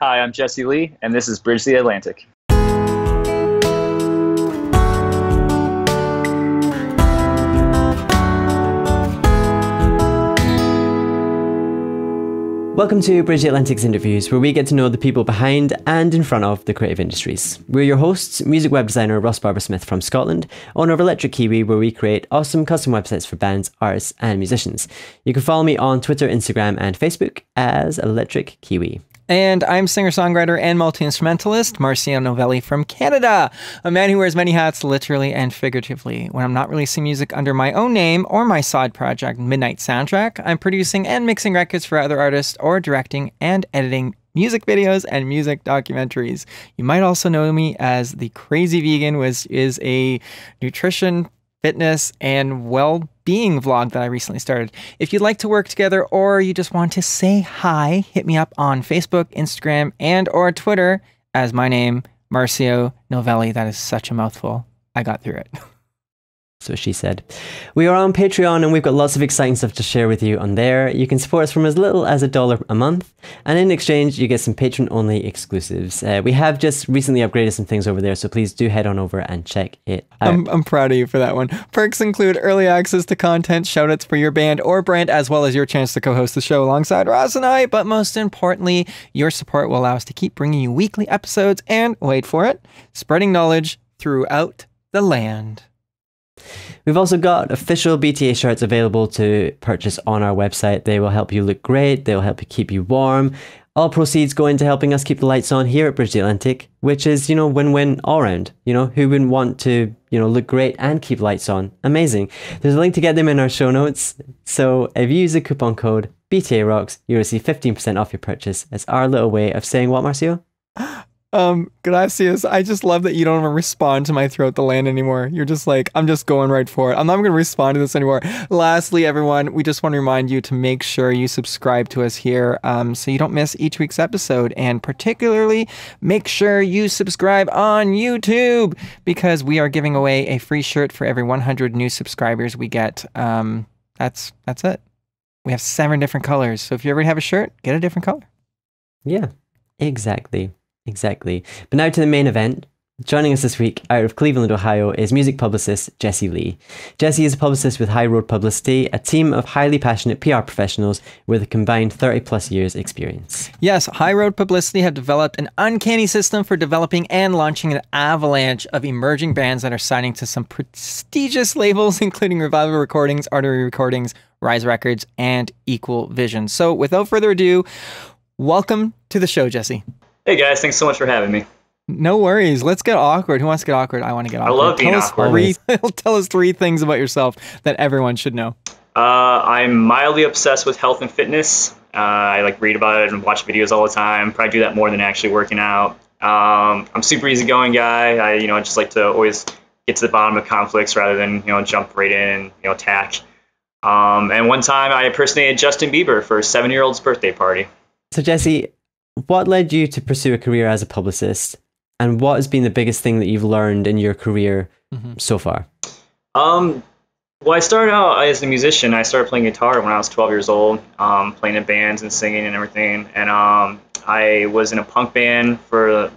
Hi, I'm Jesea Lee, and this is Bridge the Atlantic. Welcome to Bridge the Atlantic's interviews, where we get to know the people behind and in front of the creative industries. We're your hosts, music web designer Ross Barber-Smith from Scotland, owner of Electric Kiwi, where we create awesome custom websites for bands, artists and musicians. You can follow me on Twitter, Instagram and Facebook as Electric Kiwi. And I'm singer-songwriter and multi-instrumentalist Marcio Novelli from Canada, a man who wears many hats literally and figuratively. When I'm not releasing music under my own name or my side project Midnight Soundtrack, I'm producing and mixing records for other artists or directing and editing music videos and music documentaries. You might also know me as the Crazy Vegan, which is a nutrition, fitness, and well-being vlog that I recently started. If you'd like to work together or you just want to say hi, hit me up on Facebook, Instagram, and or Twitter as my name, Marcio Novelli. That is such a mouthful. I got through it. So she said. We are on Patreon and we've got lots of exciting stuff to share with you on there. You can support us from as little as $1 a month, and in exchange you get some patron-only exclusives. We have just recently upgraded some things over there, so please do head on over and check it out. I'm proud of you for that one. Perks include early access to content, shoutouts for your band or brand, as well as your chance to co-host the show alongside Ross and I. But most importantly, your support will allow us to keep bringing you weekly episodes and, wait for it, spreading knowledge throughout the land. We've also got official BTA shirts available to purchase on our website. They will help you look great. They'll help you keep you warm. All proceeds go into helping us keep the lights on here at Bridge the Atlantic, which is, win-win all round. Who wouldn't want to, look great and keep lights on? Amazing. There's a link to get them in our show notes. So if you use the coupon code BTA Rocks, you'll receive 15% off your purchase. It's our little way of saying what, Marcio? Gracias. I just love that you don't even respond to my throughout the land anymore. You're just like, I'm just going right for it. I'm not going to respond to this anymore. Lastly, everyone, we just want to remind you to make sure you subscribe to us here so you don't miss each week's episode. And particularly, make sure you subscribe on YouTube because we are giving away a free shirt for every 100 new subscribers we get. That's it. We have 7 different colors. So if you ever have a shirt, get a different color. Yeah, exactly. Exactly. But now to the main event. Joining us this week out of Cleveland, Ohio is music publicist Jesea Lee. Jesea is a publicist with High Road Publicity, a team of highly passionate PR professionals with a combined 30 plus years experience. Yes, High Road Publicity have developed an uncanny system for developing and launching an avalanche of emerging bands that are signing to some prestigious labels, including Revival Recordings, Artery Recordings, Rise Records, and Equal Vision. So without further ado, welcome to the show, Jesea. Hey guys, thanks so much for having me. No worries. Let's get awkward. Who wants to get awkward? I want to get awkward. I love being awkward. Tell us 3 things about yourself that everyone should know. I'm mildly obsessed with health and fitness. I read about it and watch videos all the time. Probably do that more than actually working out. I'm a super easygoing guy. I just like to always get to the bottom of conflicts rather than jump right in and attack. And one time I impersonated Justin Bieber for a 7-year-old's birthday party. So Jesea, what led you to pursue a career as a publicist, and what has been the biggest thing that you've learned in your career so far? Well, I started out as a musician. I started playing guitar when I was 12 years old, playing in bands and singing and everything. And I was in a punk band for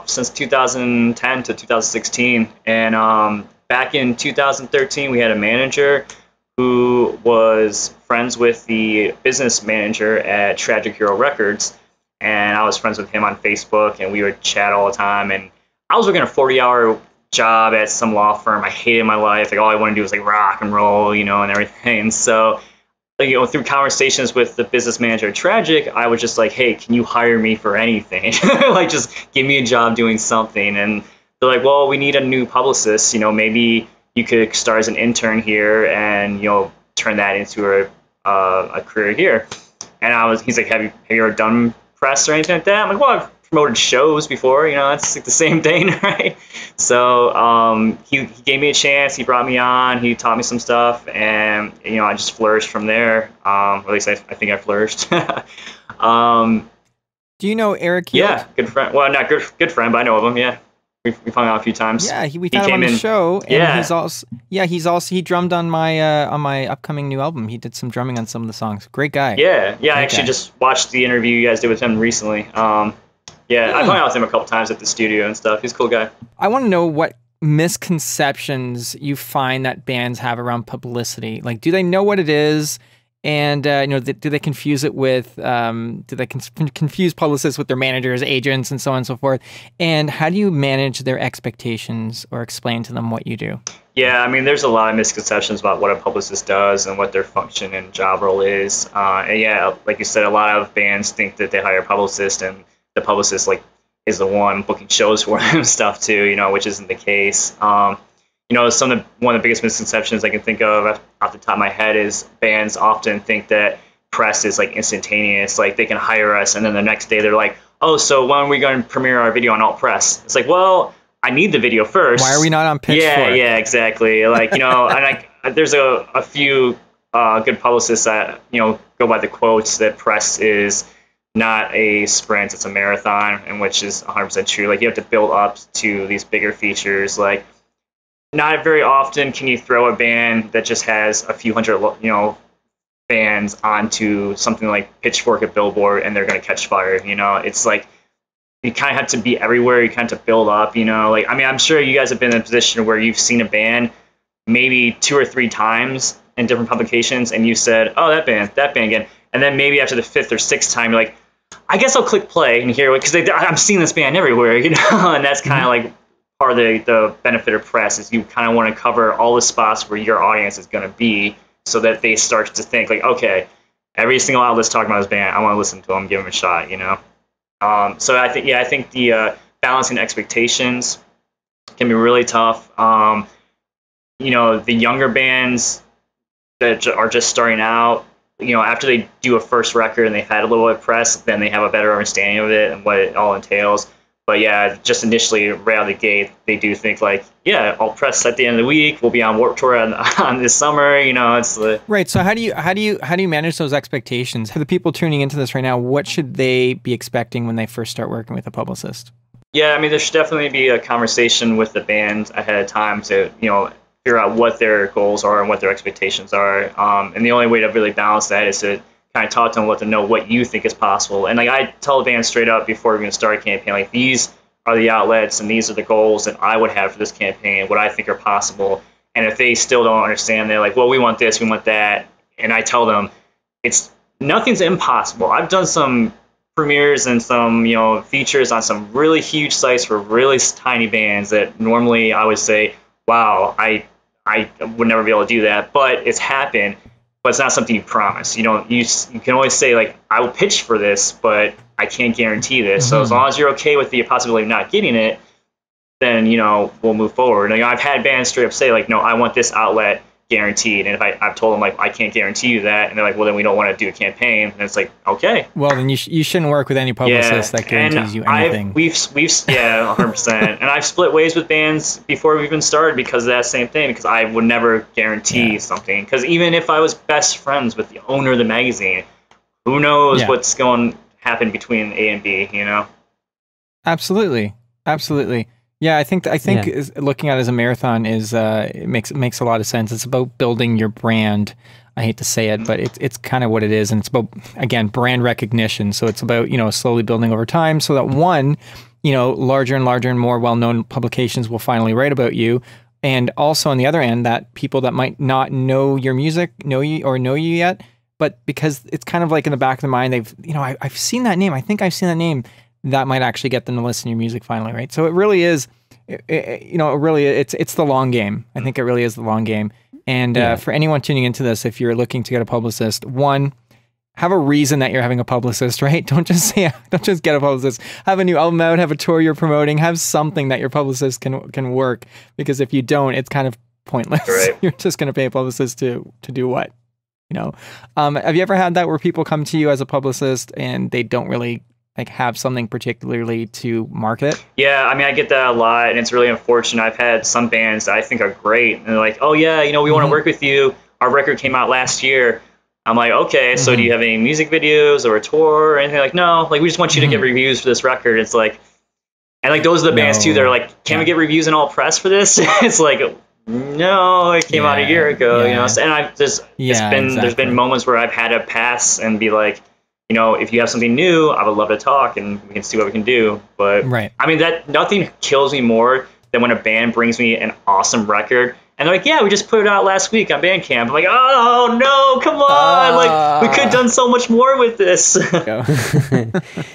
since 2010 to 2016. And back in 2013, we had a manager who was friends with the business manager at Tragic Hero Records. And I was friends with him on Facebook, and we would chat all the time. And I was working a 40-hour job at some law firm. I hated my life. All I wanted to do was rock and roll, and everything. And so, through conversations with the business manager at Tragic, I was just like, hey, can you hire me for anything? Just give me a job doing something. And they're like, well, we need a new publicist. Maybe you could start as an intern here and, turn that into a career here. And he's like, have you ever done press or anything like that? I'm like, well, I've promoted shows before, it's the same thing, right? So he gave me a chance. He brought me on. He taught me some stuff, and I just flourished from there. Or at least I think I flourished. Do you know Eric Heald? Yeah, good friend. Well, not good friend, but I know of him. Yeah, we've hung out a few times. Yeah, we had him on the show. And he drummed on my upcoming new album. He did some drumming on some of the songs. Great guy. Yeah. I actually just watched the interview you guys did with him recently. Yeah, I've hung out with him a couple times at the studio and stuff. He's a cool guy. I want to know what misconceptions you find that bands have around publicity. Like, do they know what it is? And, do they confuse it with, confuse publicists with their managers, agents, and so on and so forth? And how do you manage their expectations or explain to them what you do? Yeah, I mean, there's a lot of misconceptions about what a publicist does and what their function and job role is. And yeah, like you said, a lot of bands think that they hire a publicist and the publicist, like, is the one booking shows for them and stuff too, which isn't the case. One of the biggest misconceptions I can think of off the top of my head is bands often think that press is like instantaneous, like they can hire us and then the next day they're like, oh, so when are we going to premiere our video on Alt Press? It's like, well, I need the video first. Why are we not on Pitchfork? Yeah, exactly. Like, and there's a few good publicists that, go by the quotes that press is not a sprint, it's a marathon, and which is 100% true. Like, you have to build up to these bigger features. Like, not very often can you throw a band that just has a few hundred, fans onto something like Pitchfork at Billboard and they're going to catch fire. It's like you kind of have to be everywhere. You kind of have to build up. Like, I mean, I'm sure you guys have been in a position where you've seen a band maybe 2 or 3 times in different publications, and you said, "Oh, that band again." And then maybe after the 5th or 6th time, you're like, "I guess I'll click play and hear it because I'm seeing this band everywhere," and that's kind of like part of the benefit of press is you kind of want to cover all the spots where your audience is going to be so that they start to think like, okay, every single outlet's talking about this band. I want to listen to them, give them a shot, So I think the balancing expectations can be really tough. The younger bands that are just starting out, after they do a first record and they've had a little bit of press, then they have a better understanding of it and what it all entails. But yeah, just initially, right out of the gate, they do think like, yeah, I'll press at the end of the week. We'll be on Warped Tour on this summer. It's right. So how do you manage those expectations? For the people tuning into this right now, what should they be expecting when they first start working with a publicist? Yeah, I mean, there should definitely be a conversation with the band ahead of time to figure out what their goals are and what their expectations are. And the only way to really balance that is to kind of talk to them, let them know what you think is possible. And like I tell the band straight up before we're going to start a campaign, like these are the outlets and these are the goals that I would have for this campaign, what I think are possible. And if they still don't understand, they're like, well, we want this, we want that. And I tell them nothing's impossible. I've done some premieres and some, features on some really huge sites for really tiny bands that normally I would say, wow, I would never be able to do that, but it's happened. But it's not something you promise. You can always say like, I will pitch for this, but I can't guarantee this. Mm-hmm. So as long as you're okay with the possibility of not getting it, then we'll move forward. And, I've had bands straight up say like, no, I want this outlet guaranteed. And if I've told them like, I can't guarantee you that, and they're like, well, then we don't want to do a campaign. And it's like, okay. Well, then you shouldn't work with any publicist that guarantees you anything. We've 100%. And I've split ways with bands before we even started because of that same thing. Because I would never guarantee something. Because even if I was best friends with the owner of the magazine, who knows what's going to happen between A and B? Absolutely. Yeah, I think looking at it as a marathon is it makes a lot of sense. It's about building your brand. I hate to say it, but it's kind of what it is, and it's about, again, brand recognition. So it's about slowly building over time, so that one, larger and larger and more well-known publications will finally write about you, and also on the other end, that people that might not know your music know you yet, but because it's kind of like in the back of their mind, I've seen that name. I think I've seen that name. That might actually get them to listen to your music finally, right? So it really is, it's the long game. I think it really is the long game. And for anyone tuning into this, if you're looking to get a publicist, one, have a reason that you're having a publicist, right? Don't just get a publicist. Have a new album out, have a tour you're promoting, have something that your publicist can work. Because if you don't, it's kind of pointless. Right. You're just going to pay a publicist to do what? Have you ever had that where people come to you as a publicist and they don't really have something particularly to market? Yeah, I mean, I get that a lot, and it's really unfortunate. I've had some bands that I think are great, and they're like, oh yeah, we want to work with you. Our record came out last year. I'm like, okay, so do you have any music videos or a tour or anything? Like, no, like we just want you to get reviews for this record. It's like, and like those are the bands too that are like, can we get reviews in Alt Press for this? It's like, no, it came out a year ago, and there's been moments where I've had to pass and be like, you know, if you have something new, I would love to talk and we can see what we can do. But I mean, that nothing kills me more than when a band brings me an awesome record and they're like, yeah, we just put it out last week on Bandcamp. I'm like, oh no, come on. Like, we could have done so much more with this.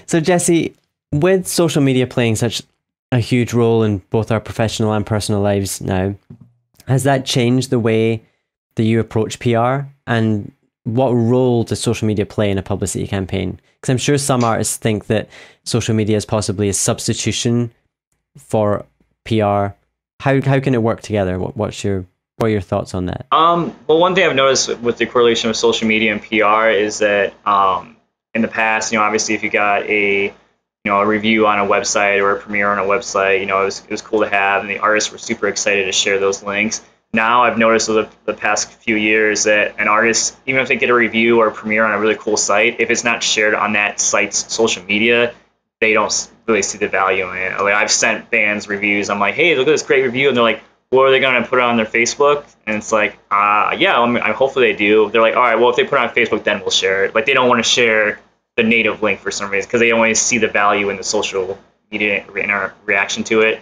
So Jesse, with social media playing such a huge role in both our professional and personal lives now, has that changed the way that you approach PR? And what role does social media play in a publicity campaign? Because I'm sure some artists think that social media is possibly a substitution for PR. How can it work together? What are your thoughts on that? Well, one thing I've noticed with the correlation of social media and PR is that in the past, you know, obviously if you got a review on a website or a premiere on a website, you know, it was cool to have, and the artists were super excited to share those links. Now I've noticed over the past few years that an artist, even if they get a review or a premiere on a really cool site, if it's not shared on that site's social media, they don't really see the value in it. Like, I've sent bands reviews. I'm like, hey, look at this great review. And they're like, well, are they going to put it on their Facebook? And it's like, yeah, I mean, hopefully they do. They're like, all right, well, if they put it on Facebook, then we'll share it. Like, they don't want to share the native link for some reason because they don't want to see the value in the social media reaction to it.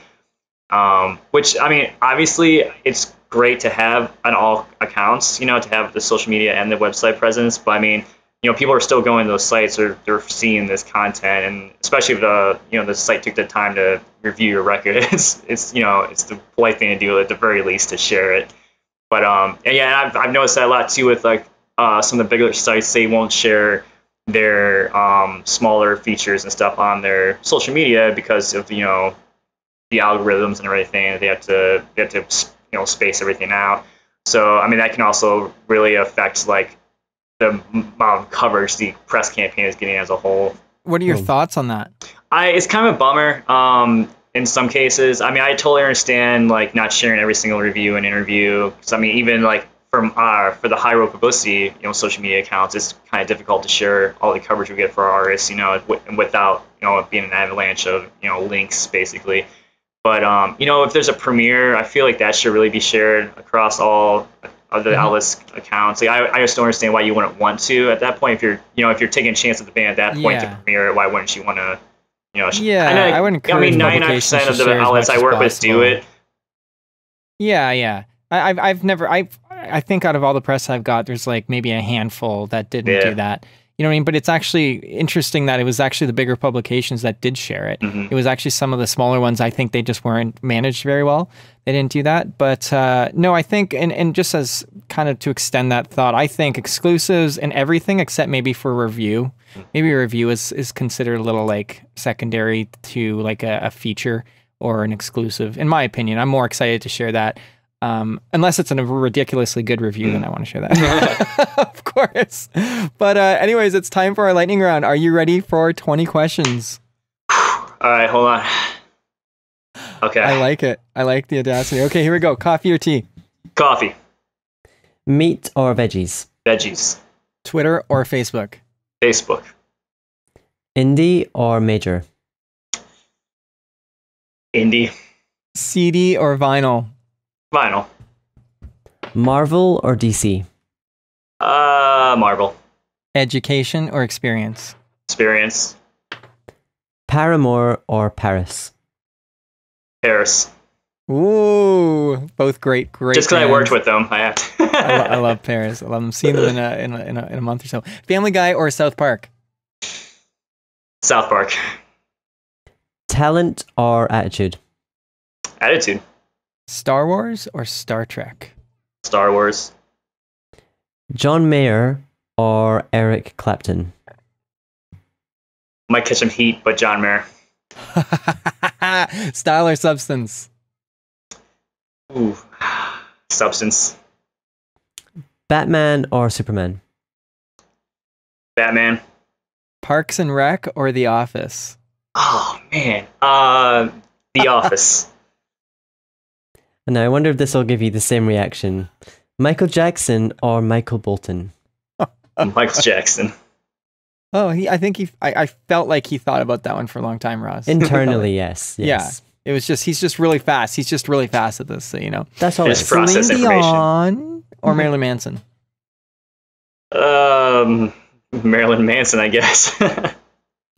Which, I mean, obviously it's great to have on all accounts, you know, to have the social media and the website presence. But I mean, you know, people are still going to those sites, or they're seeing this content, and especially if the site took the time to review your record, it's you know, it's the polite thing to do at the very least to share it. But and yeah, I've noticed that a lot too with like some of the bigger sites. They won't share their smaller features and stuff on their social media because of, you know, the algorithms and everything. They have to you know, space everything out. So I mean, that can also really affect like the amount of coverage the press campaign is getting as a whole. What are your thoughts on that? It's kind of a bummer in some cases. I mean, I totally understand like not sharing every single review and interview. So I mean, even like for the High Road Publicity, you know, social media accounts, it's kind of difficult to share all the coverage we get for our artists, you know, without, you know, it being an avalanche of, you know, links basically. But you know, if there's a premiere, I feel like that should really be shared across all of the outlets accounts. Like, I just don't understand why you wouldn't want to at that point. If you're taking a chance at the band at that point to premiere it, why wouldn't you want to, you know? I wouldn't encourage. I mean, 99% of the outlets I work with do it. Yeah. I think out of all the press I've got, there's like maybe a handful that didn't do that. You know what I mean? But it's actually interesting that it was actually the bigger publications that did share it. It was actually some of the smaller ones. I think they just weren't managed very well. They didn't do that. But no, I think, and just as kind of to extend that thought, I think exclusives and everything except maybe for review. Maybe a review is considered a little like secondary to like a feature or an exclusive. In my opinion, I'm more excited to share that. Unless it's a ridiculously good review, then I want to share that. Of course. But anyways, it's time for our lightning round. Are you ready for 20 questions? All right, hold on. Okay. I like it. I like the audacity. Okay, here we go. Coffee or tea? Coffee. Meat or veggies? Veggies. Twitter or Facebook? Facebook. Indie or major? Indie. CD or vinyl? Vinyl. Marvel or DC? Marvel. Education or experience? Experience. Paramore or Paris? Paris. Ooh, both great. Just because I worked with them, I have to. I love Paris. I love them. Seeing them in a month or so. Family Guy or South Park? South Park. Talent or attitude? Attitude. Star Wars or Star Trek? Star Wars. John Mayer or Eric Clapton? Might catch some heat, but John Mayer. Style or substance? Ooh, substance. Batman or Superman? Batman. Parks and Rec or The Office? Oh man, The Office. And I wonder if this will give you the same reaction. Michael Jackson or Michael Bolton? Michael Jackson. Oh, I felt like he thought about that one for a long time, Ross. Internally, yes. Yeah. It was just, he's just really fast. He's just really fast at this, so, you know. That's all. Just process Celine information. Dion or Marilyn Manson? Marilyn Manson, I guess.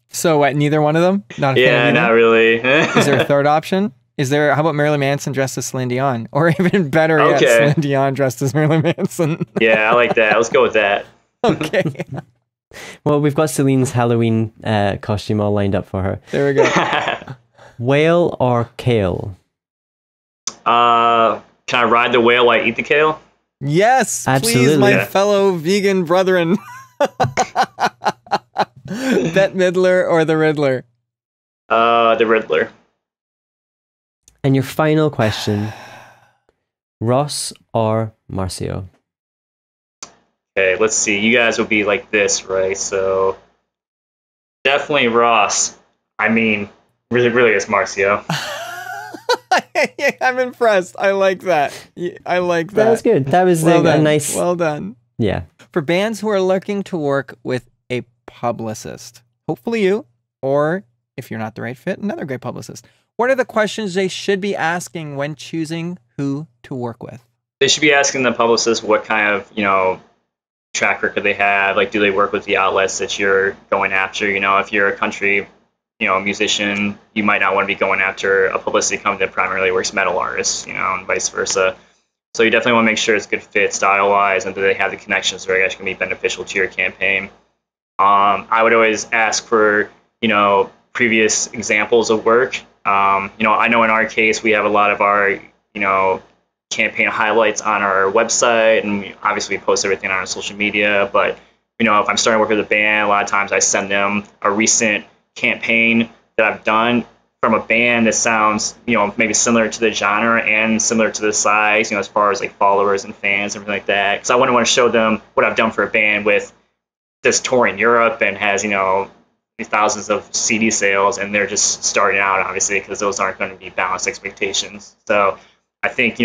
So what, neither one of them? Not a fan Yeah, of either? not really. Is there a third option? How about Marilyn Manson dressed as Celine Dion? Or even better yet, Okay. Celine Dion dressed as Marilyn Manson. Yeah, I like that. Let's go with that. Okay. Well, we've got Celine's Halloween costume all lined up for her. There we go. Whale or kale? Can I ride the whale while I eat the kale? Yes, Absolutely. please, my Yeah. fellow vegan brethren. Bette Midler or the Riddler? The Riddler. And your final question, Ross or Marcio? Okay, let's see. You guys will be like this, right? So definitely Ross. I mean, really, it's Marcio. I'm impressed. I like that. I like that. That was good. That was Well a done. nice... Well done. Yeah. For bands who are looking to work with a publicist, hopefully you, or if you're not the right fit, another great publicist. What are the questions they should be asking when choosing who to work with? They should be asking the publicist what kind of, track record they have. Like, do they work with the outlets that you're going after? If you're a country, musician, you might not want to be going after a publicity company that primarily works metal artists, and vice versa. So you definitely want to make sure it's a good fit style-wise, and that they have the connections that are actually going to be beneficial to your campaign. I would always ask for, previous examples of work. I know in our case, we have a lot of our, campaign highlights on our website, and obviously we post everything on our social media. But, if I'm starting to work with a band, a lot of times I send them a recent campaign that I've done from a band that sounds, maybe similar to the genre and similar to the size, as far as like followers and fans and everything like that. Because I wouldn't want to show them what I've done for a band with this tour in Europe and has, thousands of CD sales, and they're just starting out, obviously, because those aren't going to be balanced expectations. So I think,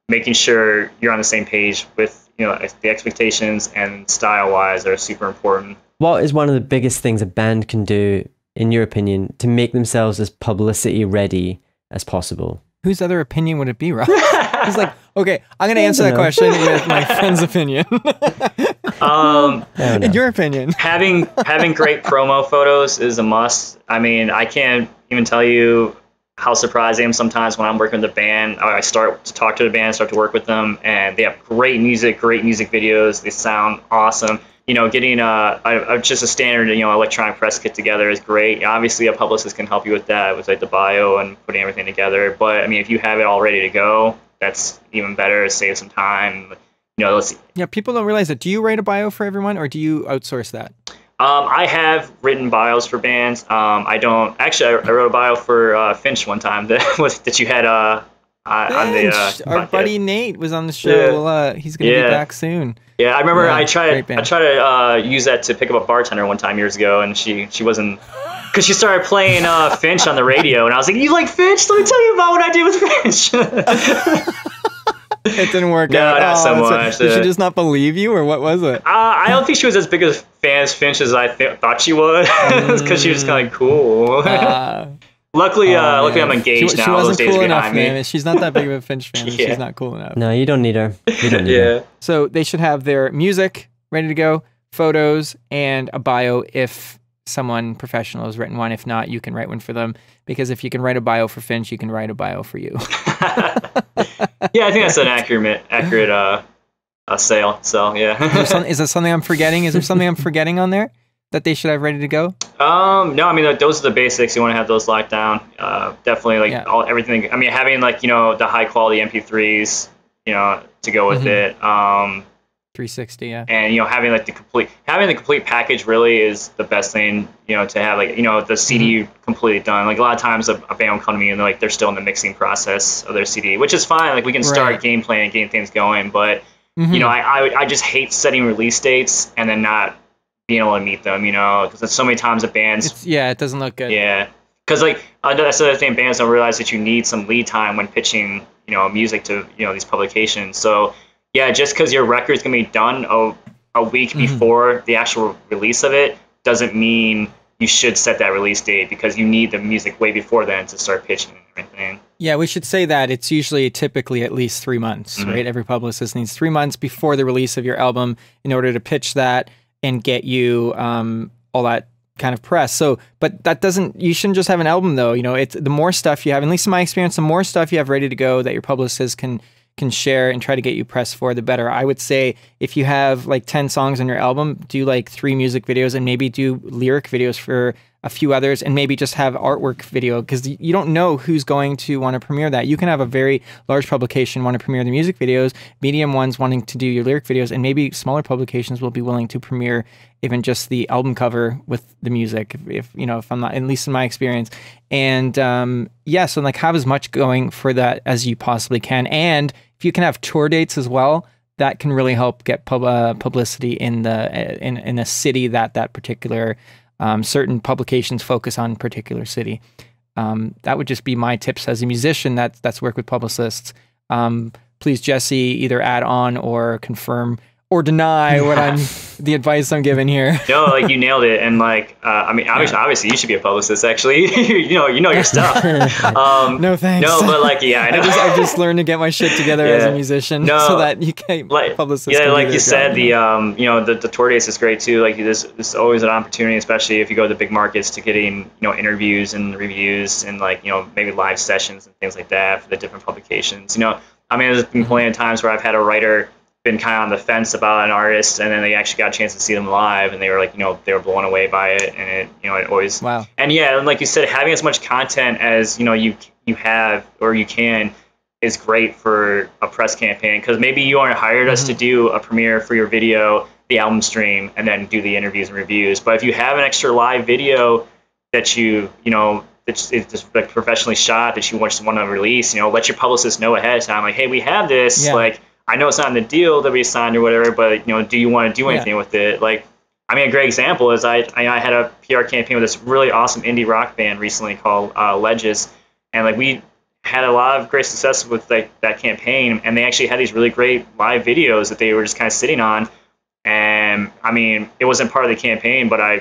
making sure you're on the same page with, the expectations and style-wise are super important. What is one of the biggest things a band can do, in your opinion, to make themselves as publicity-ready as possible? Whose other opinion would it be, Rob? He's like, okay, I'm going to answer that question with my friend's opinion. In your opinion. Having great promo photos is a must. I mean, I can't even tell you how surprised I am sometimes when I'm working with a band. I start to talk to the band, start to work with them, and they have great music videos. They sound awesome. Getting just a standard, electronic press kit together is great. Obviously, a publicist can help you with that, with like the bio and putting everything together. But I mean, if you have it all ready to go, that's even better. Save some time. Yeah, people don't realize that. Do you write a bio for everyone, or do you outsource that? I have written bios for bands. I don't actually. I wrote a bio for Finch one time that you had on the. Our buddy Nate was on the show. Yeah. Well, he's going to be back soon. Yeah, I remember. Yeah, I tried great band. to use that to pick up a bartender one time years ago, and she wasn't. Because she started playing Finch on the radio, and I was like, "You like Finch? Let me tell you about what I did with Finch." It didn't work No, out. not so much. Did she just not believe you, or what was it? I don't think she was as big a fan of Finch as I thought she was, because she was just kind of cool. Luckily, I'm engaged now. She wasn't Those days cool are enough, behind me. man. She's not that big of a Finch fan. Yeah. She's not cool enough. No, you don't need her. You don't need her. So they should have their music ready to go, photos, and a bio if someone professional has written one. If not, you can write one for them. Because if you can write a bio for Finch, you can write a bio for you. Yeah, I think that's an accurate sale. So yeah. Is there something I'm forgetting? Is there something I'm forgetting on there that they should have ready to go? No, I mean, those are the basics. You want to have those locked down. Definitely, everything. I mean, having the high quality MP3s, to go with it. 360, yeah. And having the complete package really is the best thing. To have the CD completely done. Like a lot of times a band will come to me and they're still in the mixing process of their CD, which is fine. Like we can start game playing and getting things going, but I just hate setting release dates and then not being able to meet them. Because there's so many times the bands. It doesn't look good. Yeah, because that's the other thing. Bands don't realize that you need some lead time when pitching music to these publications. So. Yeah, just because your record's going to be done a week before the actual release of it doesn't mean you should set that release date, because you need the music way before then to start pitching and everything. Yeah, we should say that it's typically at least 3 months, right? Every publicist needs 3 months before the release of your album in order to pitch that and get you all that kind of press. So, but that doesn't, you shouldn't just have an album though. You know, it's the more stuff you have, at least in my experience, the more stuff you have ready to go that your publicist can share and try to get you pressed for, the better. I would say if you have like 10 songs on your album, do like 3 music videos and maybe do lyric videos for a few others, and maybe just have artwork video, because you don't know who's going to want to premiere that. You can have a very large publication want to premiere the music videos, medium ones wanting to do your lyric videos, and maybe smaller publications will be willing to premiere even just the album cover with the music, if you know, if I'm not, at least in my experience. And yeah, so like have as much going for that as you possibly can. And if you can have tour dates as well, that can really help get publicity in a city that particular certain publications focus on particular city. That would just be my tips as a musician that's work with publicists. Please, Jesse, either add on or confirm or deny the advice I'm giving here. No, like you nailed it. And like, I mean, obviously you should be a publicist actually. you know your stuff. No thanks. No, but like, yeah, I know. I've just learned to get my shit together as a musician, so that you can publicists. Yeah, can like you said, you know, the tour dates is great too. Like there's always an opportunity, especially if you go to the big markets, to getting, you know, interviews and reviews and like, you know, maybe live sessions and things like that for the different publications. You know, I mean, there's been plenty of times where I've had a writer been kind of on the fence about an artist, and then they actually got a chance to see them live, and they were like, you know, they were blown away by it, and it, you know, it always. Wow. And yeah, and like you said, having as much content as, you know, you have or you can is great for a press campaign, because maybe you aren't hired us to do a premiere for your video, the album stream, and then do the interviews and reviews. But if you have an extra live video that you know, it's just like professionally shot that you just want to release, you know, let your publicist know ahead of time, like, hey, we have this, like, I know it's not in the deal that we signed or whatever, but, you know, do you want to do anything with it? Like, I mean, a great example is I had a PR campaign with this really awesome indie rock band recently called Ledges, and like we had a lot of great success with like that campaign, and they actually had these really great live videos that they were just kind of sitting on. And I mean, it wasn't part of the campaign, but I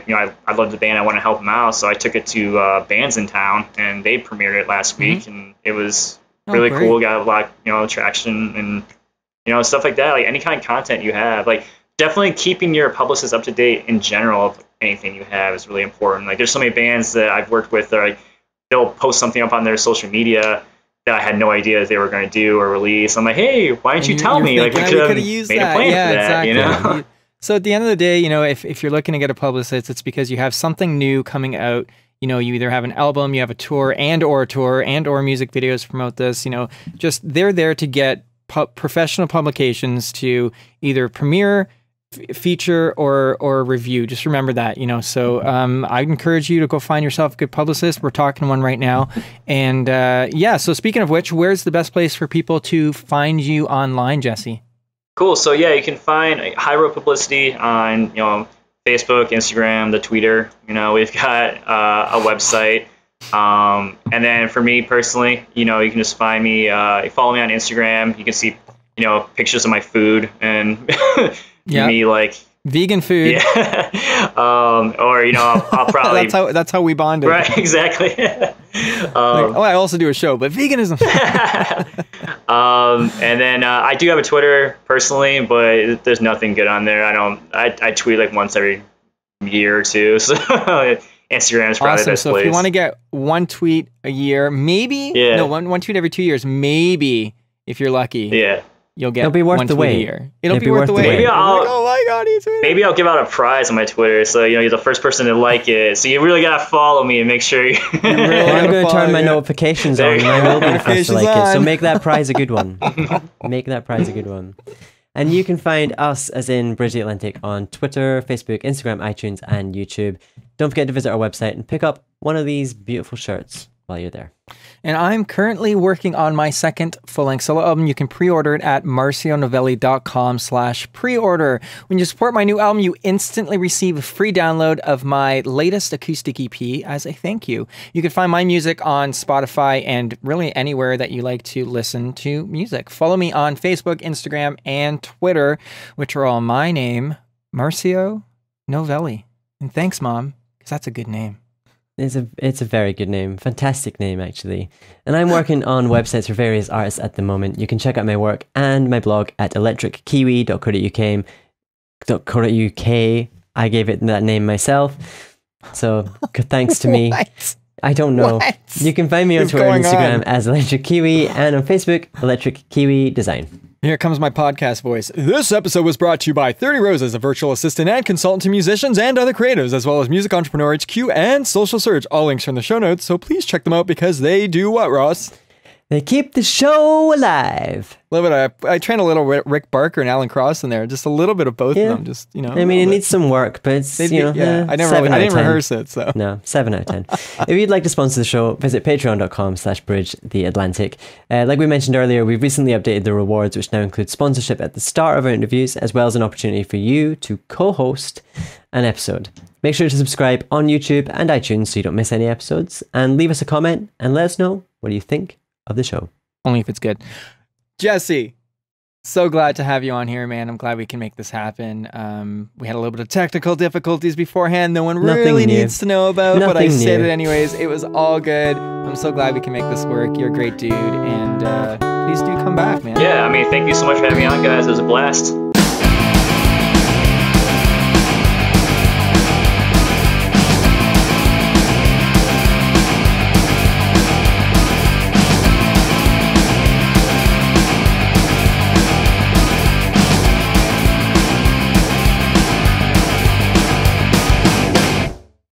loved the band. I wanted to help them out, so I took it to bands in town, and they premiered it last week, and it was really cool. Got a lot, you know, traction and, you know, stuff like that. Like any kind of content you have, like definitely keeping your publicist up to date in general of anything you have is really important. Like there's so many bands that I've worked with that like they'll post something up on their social media that I had no idea that they were going to do or release. I'm like, hey, why didn't you tell me? Like we could have made a plan for that, you know? So at the end of the day, you know, if you're looking to get a publicist, it's because you have something new coming out. You know, you either have an album, you have a tour and or music videos to promote this. You know, just they're there to get professional publications to either premiere, feature, or review. Just remember that, you know. So I encourage you to go find yourself a good publicist. We're talking one right now. And yeah, so speaking of which, where's the best place for people to find you online, Jesse? Cool. So yeah, you can find High Road Publicity on, you know, Facebook, Instagram, the Twitter. You know, we've got a website. And then for me personally, you know, you can just find me, follow me on Instagram. You can see, you know, pictures of my food and me like vegan food. Yeah. Or, you know, I'll probably, that's how we bonded. Right. Exactly. I also do a show, but veganism. And then, I do have a Twitter personally, but there's nothing good on there. I tweet like once every year or two. So Instagram is probably the best place. So if you want to get one tweet a year, maybe, one tweet every 2 years, maybe if you're lucky, you'll get It'll be worth one the tweet wait. a year. It'll be worth the wait. Maybe oh my God, he tweeted. Maybe I'll give out a prize on my Twitter, so you know you're the first person to like it. So you really gotta follow me and make sure you. I'm going to turn my notifications on, and I will be the first to like it. So make that prize a good one. Make that prize a good one. And you can find us, as in Bridge the Atlantic, on Twitter, Facebook, Instagram, iTunes, and YouTube. Don't forget to visit our website and pick up one of these beautiful shirts while you're there. And I'm currently working on my second full-length solo album. You can pre-order it at marcionovelli.com/pre-order. When you support my new album, you instantly receive a free download of my latest acoustic EP as a thank you. You can find my music on Spotify and really anywhere that you like to listen to music. Follow me on Facebook, Instagram, and Twitter, which are all my name, Marcio Novelli. And thanks, Mom, because that's a good name. It's a very good name. Fantastic name, actually. And I'm working on websites for various artists at the moment. You can check out my work and my blog at electrickiwi.co.uk. I gave it that name myself. So thanks to me. What? I don't know. What You can find me on is Twitter and going Instagram on? as Electric Kiwi and on Facebook, Electric Kiwi Design. Here comes my podcast voice. This episode was brought to you by 30 Roses, a virtual assistant and consultant to musicians and other creatives, as well as Music Entrepreneur HQ and Social Surge. All links are in the show notes, so please check them out because they do what, Ross? They keep the show alive. Love it. I trained a little Rick Barker and Alan Cross in there. Just a little bit of both of them. Just, I mean, it needs some work, but it's, I didn't rehearse it, so. No, 7 out of 10. If you'd like to sponsor the show, visit patreon.com/bridgetheatlantic. Like we mentioned earlier, we've recently updated the rewards, which now include sponsorship at the start of our interviews, as well as an opportunity for you to co-host an episode. Make sure to subscribe on YouTube and iTunes so you don't miss any episodes, and leave us a comment and let us know what you think of the show. Only if it's good. Jesse, so glad to have you on here, man. I'm glad we can make this happen. We had a little bit of technical difficulties beforehand. No one really needs to know about, but I said it anyways. It was all good. I'm so glad we can make this work. You're a great dude, and please do come back, man. Yeah, I mean, thank you so much for having me on, guys. It was a blast.